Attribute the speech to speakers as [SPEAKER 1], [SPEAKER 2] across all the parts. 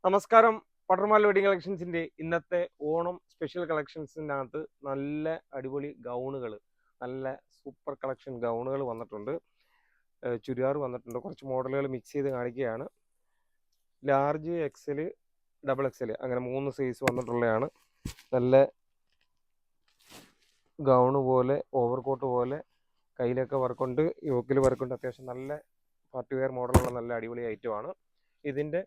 [SPEAKER 1] നമസ്കാരം. പട്ടർമാൽ വെഡിങ് കളക്ഷൻസിന്റെ ഇന്നത്തെ ഓണം സ്പെഷ്യൽ കളക്ഷൻസിനകത്ത് നല്ല അടിപൊളി ഗൗണുകൾ, നല്ല സൂപ്പർ കളക്ഷൻ ഗൗണുകൾ വന്നിട്ടുണ്ട്. ചുരിദാർ വന്നിട്ടുണ്ട്. കുറച്ച് മോഡലുകൾ മിക്സ് ചെയ്ത് കാണിക്കുകയാണ്. ലാർജ്, എക്സൽ, ഡബിൾ എക്സൽ അങ്ങനെ 3 സൈസ് വന്നിട്ടുള്ളതാണ്. നല്ല ഗൗണ് പോലെ, ഓവർകോട്ട് പോലെ, കയ്യിലൊക്കെ വർക്കുണ്ട്, യോക്കിൽ വർക്കുണ്ട്. അത്യാവശ്യം നല്ല പാർട്ടി വെയർ മോഡലുള്ള നല്ല അടിപൊളി ഐറ്റമാണ്. ഇതിൻ്റെ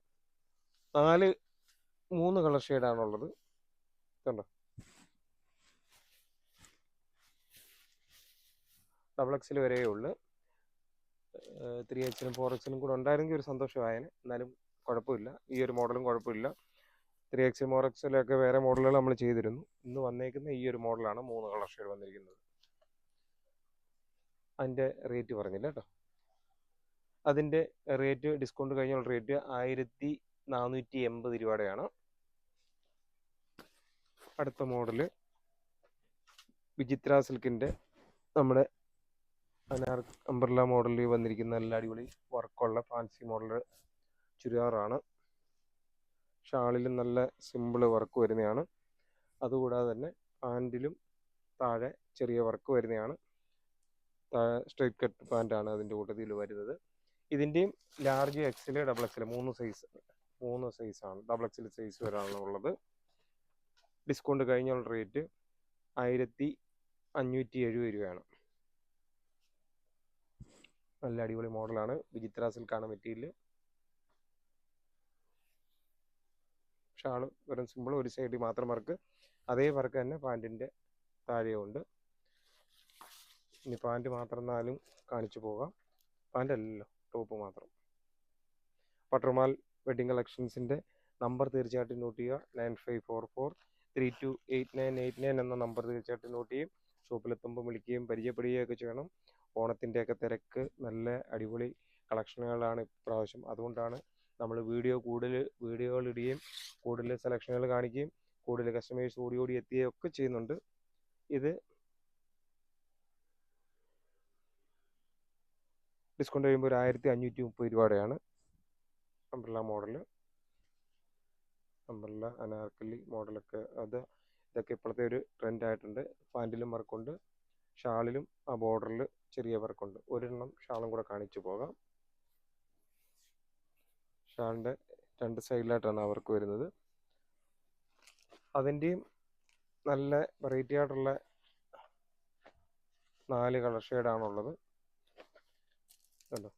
[SPEAKER 1] 3 കളർ ഷെയ്ഡാണുള്ളത്. കണ്ടോ, ഡബിൾ എക്സിൽ വരെയേ ഉള്ളു. 3Xലും 4Xലും കൂടെ ഉണ്ടായിരുന്നെങ്കിൽ ഒരു സന്തോഷമായേനെ. എന്നാലും കുഴപ്പമില്ല, ഈ ഒരു മോഡലും കുഴപ്പമില്ല. 3X 4Xലൊക്കെ വേറെ മോഡലുകൾ നമ്മൾ ചെയ്തിരുന്നു. ഇന്ന് വന്നേക്കുന്ന ഈ ഒരു മോഡലാണ് 3 കളർ ഷെയ്ഡ് വന്നിരിക്കുന്നത്. അതിൻ്റെ റേറ്റ് പറഞ്ഞില്ല കേട്ടോ. അതിൻ്റെ റേറ്റ് ഡിസ്കൗണ്ട് കഴിഞ്ഞുള്ള റേറ്റ് 1480 രൂപയുടെയാണ്. അടുത്ത മോഡല് വിചിത്ര സിൽക്കിൻ്റെ നമ്മുടെ അംബ്രല്ല മോഡലിൽ വന്നിരിക്കുന്ന നല്ല അടിപൊളി വർക്കുള്ള ഫാൻസി മോഡൽ ചുരിദാറാണ്. ഷാളിലും നല്ല സിമ്പിൾ വർക്ക് വരുന്നതാണ്. അതുകൂടാതെ തന്നെ പാൻറ്റിലും താഴെ ചെറിയ വർക്ക് വരുന്നതാണ്. സ്ട്രൈറ്റ് കട്ട് പാൻറ്റാണ് അതിൻ്റെ കൂട്ടത്തിൽ വരുന്നത്. ഇതിൻ്റെയും ലാർജ്, എക്സൽ, ഡബിൾ എക്സൽ 3 സൈസാണ്. ഡബിൾ എക്സൽ സൈസ് വരാനുള്ളത്. ഡിസ്കൗണ്ട് കഴിഞ്ഞുള്ള റേറ്റ് 1570 രൂപയാണ്. നല്ല അടിപൊളി മോഡലാണ്. വിചിത്ര സിൽക്കാണ് മെറ്റീരിയൽ. ഷാള് വെറും സിമ്പിൾ, ഒരു സൈഡിൽ മാത്രം വർക്ക്. അതേ വർക്ക് തന്നെ പാൻറ്റിൻ്റെ താഴെയുണ്ട്. ഇനി പാൻറ്റ് മാത്രം എന്നാലും കാണിച്ചു പോകാം. പാൻറ്റ് അല്ലല്ലോ, ടോപ്പ് മാത്രം. പട്ടർമാൽ വെഡിങ് കളക്ഷൻസിൻ്റെ നമ്പർ തീർച്ചയായിട്ടും നോട്ട് ചെയ്യുക. 9544328989 എന്ന നമ്പർ തീർച്ചയായിട്ടും നോട്ട് ചെയ്യും. ഷോപ്പിലെത്തുമ്പോൾ വിളിക്കുകയും പരിചയപ്പെടുകയൊക്കെ ചെയ്യണം. ഓണത്തിൻ്റെയൊക്കെ തിരക്ക്, നല്ല അടിപൊളി കളക്ഷനുകളാണ് ഇപ്രാവശ്യം. അതുകൊണ്ടാണ് നമ്മൾ വീഡിയോകൾ ഇടുകയും കൂടുതൽ സെലക്ഷനുകൾ കാണിക്കുകയും കൂടുതൽ കസ്റ്റമേഴ്സ് ഓടി എത്തുകയും ഒക്കെ ചെയ്യുന്നുണ്ട്. ഇത് ഡിസ്കൗണ്ട് കഴിയുമ്പോൾ ഒരു 1530 രൂപയുടെയാണ്. അംബ്രല്ല മോഡല്, അംബ്രല്ല അനാർക്കലി മോഡലൊക്കെ ഇതൊക്കെ ഇപ്പോഴത്തെ ഒരു ട്രെൻഡ് ആയിട്ടുണ്ട്. പാൻറ്റിലും വർക്കുണ്ട്, ഷാളിലും ആ ബോർഡറിൽ ചെറിയ വർക്കുണ്ട്. ഒരെണ്ണം ഷാളും കൂടെ കാണിച്ചു പോകാം. ഷാളിൻ്റെ 2 സൈഡിലായിട്ടാണ് ആ വർക്ക് വരുന്നത്. അതിൻ്റെയും നല്ല വെറൈറ്റി ആയിട്ടുള്ള 4 കളർ ഷെയ്ഡാണുള്ളത്. കണ്ടോ,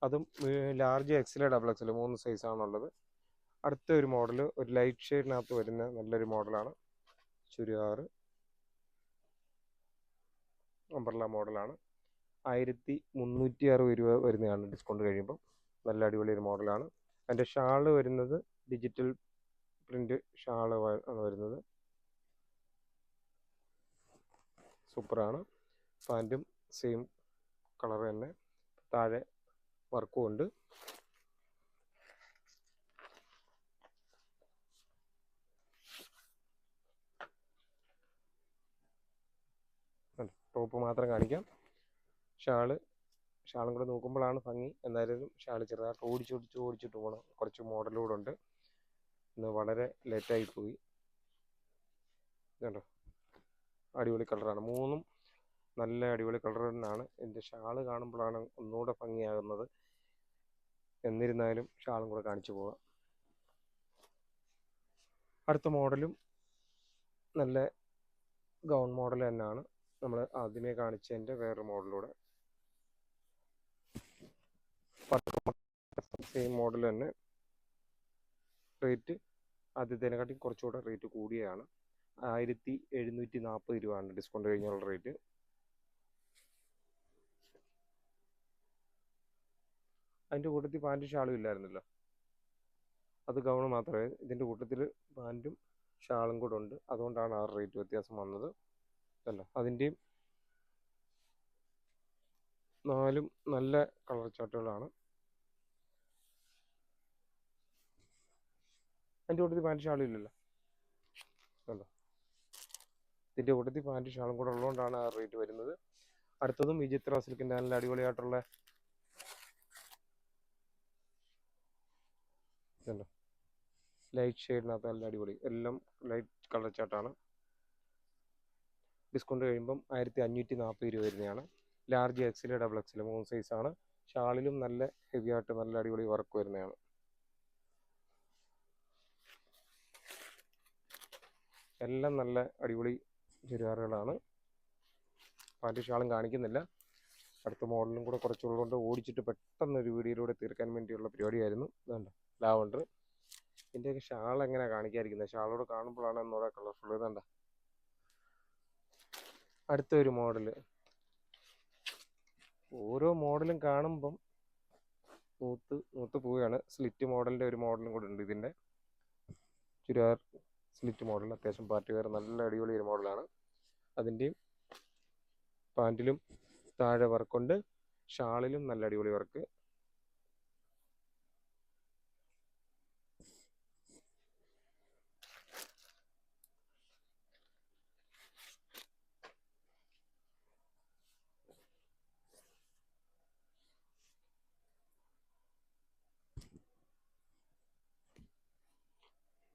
[SPEAKER 1] അതും ലാർജ്, എക്സൽ, ഡബിൾ എക്സൽ 3 സൈസാണുള്ളത്. അടുത്ത ഒരു മോഡൽ, ഒരു ലൈറ്റ് ഷെയ്ഡിനകത്ത് വരുന്ന നല്ലൊരു മോഡലാണ്. ചുരിദാർ അംബ്രല്ല മോഡലാണ്. 1360 രൂപ വരുന്നതാണ് ഡിസ്കൗണ്ട് കഴിയുമ്പോൾ. നല്ല അടിപൊളി ഒരു മോഡലാണ്. അതിൻ്റെ ഷാള് വരുന്നത് ഡിജിറ്റൽ പ്രിൻ്റ് ഷാള് ആണ് വരുന്നത്. സൂപ്പറാണ്. പാൻറ്റും സെയിം കളർ തന്നെ, താഴെ വർക്കും ഉണ്ട്. ടോപ്പ് മാത്രം കാണിക്കാം. ഷാളും കൂടെ നോക്കുമ്പോഴാണ് ഭംഗി. എന്തായാലും ഷാൾ ചെറുതായിട്ട് ഓടിച്ചിട്ട് പോകണം. കുറച്ച് മോഡലൂടെ ഉണ്ട്. ഇന്ന് വളരെ ലേറ്റായി പോയി. കണ്ടോ, അടിപൊളി കളറാണ്. 3 നല്ല അടിപൊളി കളർ തന്നെയാണ്. എൻ്റെ ഷാള് കാണുമ്പോഴാണ് ഒന്നുകൂടെ ഭംഗിയാകുന്നത്. എന്നിരുന്നാലും ഷാളും കൂടെ കാണിച്ചു പോകാം. അടുത്ത മോഡലും നല്ല ഗൗൺ മോഡൽ തന്നെയാണ്. നമ്മൾ ആദ്യമേ കാണിച്ചതിൻ്റെ വേറൊരു മോഡലൂടെ. സെയിം മോഡൽ തന്നെ. റേറ്റ് ആദ്യത്തേനെക്കാട്ടി കുറച്ചുകൂടെ റേറ്റ് കൂടിയാണ്. 1740 രൂപയാണ് ഡിസ്കൗണ്ട് കഴിഞ്ഞുള്ള റേറ്റ്. അതിൻ്റെ കൂട്ടത്തിൽ പാൻറ്റും ഷാളും ഇല്ലായിരുന്നല്ലോ, അത് ഗൗണ് മാത്രമേ. ഇതിൻ്റെ കൂട്ടത്തിൽ പാൻറ്റും ഷാളും കൂടെ ഉണ്ട്. അതുകൊണ്ടാണ് ആ റേറ്റ് വ്യത്യാസം വന്നത്. അല്ല, അതിൻ്റെയും 4 നല്ല കളർ ചാർട്ടുകളാണ്. അതിൻ്റെ കൂട്ടത്തിൽ പാൻറ്റ് ഷാളും ഇല്ലല്ലോ. അല്ല, ഇതിൻ്റെ കൂട്ടത്തിൽ പാൻറ്റ് ഷാളും കൂടെ ഉള്ളതുകൊണ്ടാണ് ആ റേറ്റ് വരുന്നത്. അടുത്തതും വിചിത്ര സിൽക്കിൻ്റെ നല്ല അടിപൊളിയായിട്ടുള്ള ഇതുണ്ട്, ലൈറ്റ് ഷെയ്ഡിനകത്ത് നല്ല അടിപൊളി, എല്ലാം ലൈറ്റ് കളർ ചാർട്ടാണ്. ഡിസ്കൗണ്ട് കഴിയുമ്പം 1540 രൂപ വരുന്നതാണ്. ലാർജ് എക്സിൽ, ഡബിൾ എക്സിൽ 3 സൈസാണ്. ഷാളിലും നല്ല ഹെവി ആയിട്ട് നല്ല അടിപൊളി വർക്ക് വരുന്നതാണ്. എല്ലാം നല്ല അടിപൊളി ചുരിദാറുകളാണ്. പാൻറ്റും ഷാളും കാണിക്കുന്നില്ല, അടുത്ത മോഡലും കൂടെ കുറച്ചുള്ളതുകൊണ്ട് ഓടിച്ചിട്ട് പെട്ടെന്ന് ഒരു വീഡിയോയിലൂടെ തീർക്കാൻ വേണ്ടിയുള്ള പരിപാടിയായിരുന്നു. ഇതുണ്ട് ലാവണ്ടർ. ഇതിൻ്റെയൊക്കെ ഷാൾ എങ്ങനെയാണ് കാണിക്കാതിരിക്കുന്നത്, ഷാളോട് കാണുമ്പോഴാണ് ഒന്നുകൂടെ കളർഫുൾ. ഇതുണ്ട് അടുത്തൊരു മോഡല്. ഓരോ മോഡലും കാണുമ്പം നൂത്ത് പോവുകയാണ്. സ്ലിറ്റ് മോഡലിൻ്റെ ഒരു മോഡലും കൂടെ ഉണ്ട്. ഇതിൻ്റെ ചുരിദാർ സ്ലിറ്റ് മോഡൽ അത്യാവശ്യം പാർട്ടി വെയർ നല്ല അടിപൊളി ഒരു മോഡലാണ്. അതിൻ്റെയും പാൻറ്റിലും താഴെ വർക്കുണ്ട്, ഷാളിലും നല്ല അടിപൊളി വർക്ക്.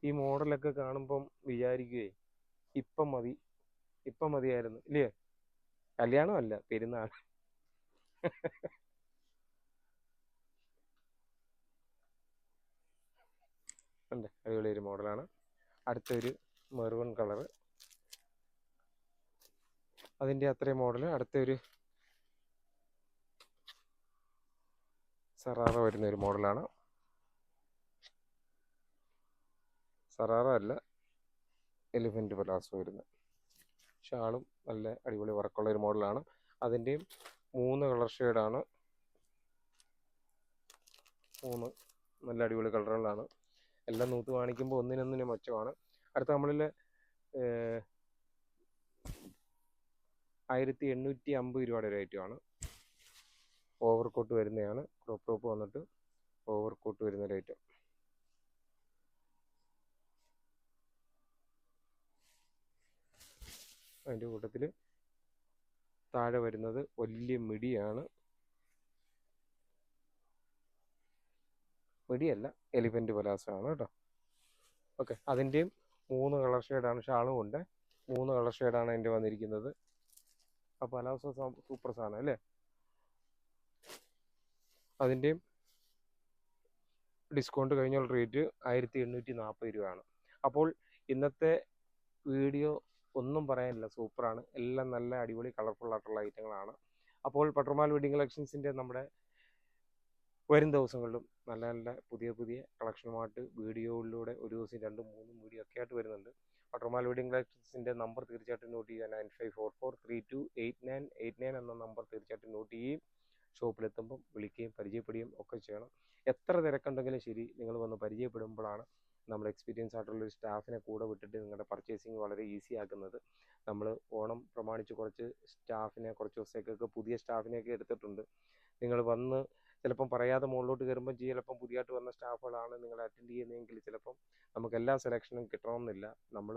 [SPEAKER 1] ഈ മോഡലൊക്കെ കാണുമ്പം വിചാരിക്കുകയെ ഇപ്പം മതിയായിരുന്നു ഇല്ലേ? കല്യാണമല്ല, പെരുന്നാൾ. ഉണ്ട്, അടിപൊളി ഒരു മോഡലാണ്. അടുത്തൊരു മെറൂൺ കളറ്, അതിൻ്റെ അത്രയും മോഡല്. അടുത്തൊരു സറാറ വരുന്ന ഒരു മോഡലാണ്. സറാറ അല്ല, എലിഫൻറ്റ് പലാസോ വരുന്ന. ഷാളും നല്ല അടിപൊളി വർക്കുള്ള ഒരു മോഡലാണ്. അതിൻ്റെയും 3 കളർ ഷെയ്ഡാണ്. 3 നല്ല അടിപൊളി കളറുകളാണ്. എല്ലാം നൂത്ത് കാണിക്കുമ്പോൾ ഒന്നിനൊന്നിനും മെച്ചമാണ്. അടുത്ത നമ്മളിൽ 1850 രൂപയുടെ ഒരു ഐറ്റമാണ്. ഓവർ കോട്ട് വരുന്നതാണ്. ക്രോപ്പ് ടോപ്പ് വന്നിട്ട് ഓവർ കോട്ട് വരുന്ന ഒരു ഐറ്റം. അതിൻ്റെ കൂട്ടത്തിൽ താഴെ വരുന്നത് വലിയ മിടിയാണ്. മിടിയല്ല, എലിഫൻറ്റ് പലാസോ ആണ് കേട്ടോ. ഓക്കെ, അതിൻ്റെയും 3 കളർ ഷെയ്ഡാണ്. ഷാളും ഉണ്ട്, 3 കളർ ഷെയ്ഡാണ് അതിൻ്റെ വന്നിരിക്കുന്നത്. ആ പലാസോ സൂപ്പർ സാധനം അല്ലേ? അതിൻ്റെയും ഡിസ്കൗണ്ട് കഴിഞ്ഞുള്ള റേറ്റ് 1840 രൂപയാണ്. അപ്പോൾ ഇന്നത്തെ വീഡിയോ ഒന്നും പറയാനില്ല, സൂപ്പറാണ്. എല്ലാം നല്ല അടിപൊളി കളർഫുൾ ആയിട്ടുള്ള ഐറ്റങ്ങളാണ്. അപ്പോൾ പട്രുമാൽ വെഡിങ് കളക്ഷൻസിൻ്റെ നമ്മുടെ വരും ദിവസങ്ങളിലും നല്ല നല്ല പുതിയ കളക്ഷനുമായിട്ട് വീഡിയോയിലൂടെ ഒരു ദിവസം 2, 3 വീഡിയോ ഒക്കെ ആയിട്ട് വരുന്നുണ്ട്. പട്രുമാൽ വെഡിങ് കളക്ഷൻസിൻ്റെ നമ്പർ തീർച്ചയായിട്ടും നോട്ട് ചെയ്യുക. 9544328989 എന്ന നമ്പർ തീർച്ചയായിട്ടും നോട്ട് ചെയ്യുകയും ഷോപ്പിലെത്തുമ്പം വിളിക്കുകയും പരിചയപ്പെടുകയും ഒക്കെ ചെയ്യണം. എത്ര തിരക്കുണ്ടെങ്കിലും ശരി, നിങ്ങൾ വന്ന് പരിചയപ്പെടുമ്പോഴാണ് നമ്മൾ എക്സ്പീരിയൻസ് ആയിട്ടുള്ളൊരു സ്റ്റാഫിനെ കൂടെ വിട്ടിട്ട് നിങ്ങളുടെ പർച്ചേസിങ് വളരെ ഈസി ആക്കുന്നത്. നമ്മൾ ഓണം പ്രമാണിച്ച് കുറച്ച് ദിവസത്തേക്കൊക്കെ പുതിയ സ്റ്റാഫിനെയൊക്കെ എടുത്തിട്ടുണ്ട്. നിങ്ങൾ വന്ന് ചിലപ്പം പറയാതെ മുകളിലോട്ട് കയറുമ്പം ചിലപ്പം പുതിയതായിട്ട് വന്ന സ്റ്റാഫുകളാണ് നിങ്ങൾ അറ്റൻഡ് ചെയ്യുന്നതെങ്കിൽ ചിലപ്പം നമുക്ക് എല്ലാ സെലക്ഷനും കിട്ടണമെന്നില്ല. നമ്മൾ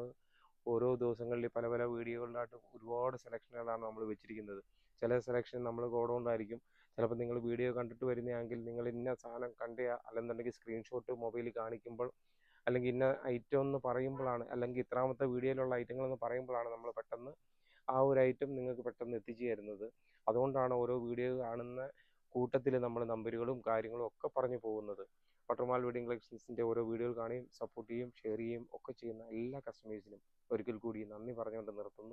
[SPEAKER 1] ഓരോ ദിവസങ്ങളിൽ പല വീഡിയോകളിലായിട്ട് ഒരുപാട് സെലക്ഷനുകളാണ് നമ്മൾ വെച്ചിരിക്കുന്നത്. ചില സെലക്ഷൻ നമ്മൾ ഗോഡൗണിലായിരിക്കും. ചിലപ്പോൾ നിങ്ങൾ വീഡിയോ കണ്ടിട്ട് വരുന്നതെങ്കിൽ നിങ്ങൾ ഇന്ന സാധനം അല്ലെന്നുണ്ടെങ്കിൽ സ്ക്രീൻഷോട്ട് മൊബൈലിൽ കാണിക്കുമ്പോൾ, അല്ലെങ്കിൽ ഇന്ന ഐറ്റം എന്ന് പറയുമ്പോഴാണ്, അല്ലെങ്കിൽ ഇത്രാമത്തെ വീഡിയോയിലുള്ള ഐറ്റങ്ങളെന്ന് പറയുമ്പോഴാണ് നമ്മൾ പെട്ടെന്ന് ആ ഒരു ഐറ്റം നിങ്ങൾക്ക് പെട്ടെന്ന് എത്തിച്ചു തരുന്നത്. അതുകൊണ്ടാണ് ഓരോ വീഡിയോ കാണുന്ന കൂട്ടത്തിൽ നമ്മൾ നമ്പറുകളും കാര്യങ്ങളും ഒക്കെ പറഞ്ഞു പോകുന്നത്. പട്രുമാൽ വെഡിങ് കളക്ഷൻസിൻ്റെ ഓരോ വീഡിയോകൾ കാണുകയും സപ്പോർട്ട് ചെയ്യുകയും ഷെയർ ചെയ്യുകയും ഒക്കെ ചെയ്യുന്ന എല്ലാ കസ്റ്റമേഴ്സിനും ഒരിക്കൽ കൂടി നന്ദി പറഞ്ഞുകൊണ്ട് നിർത്തുന്നു.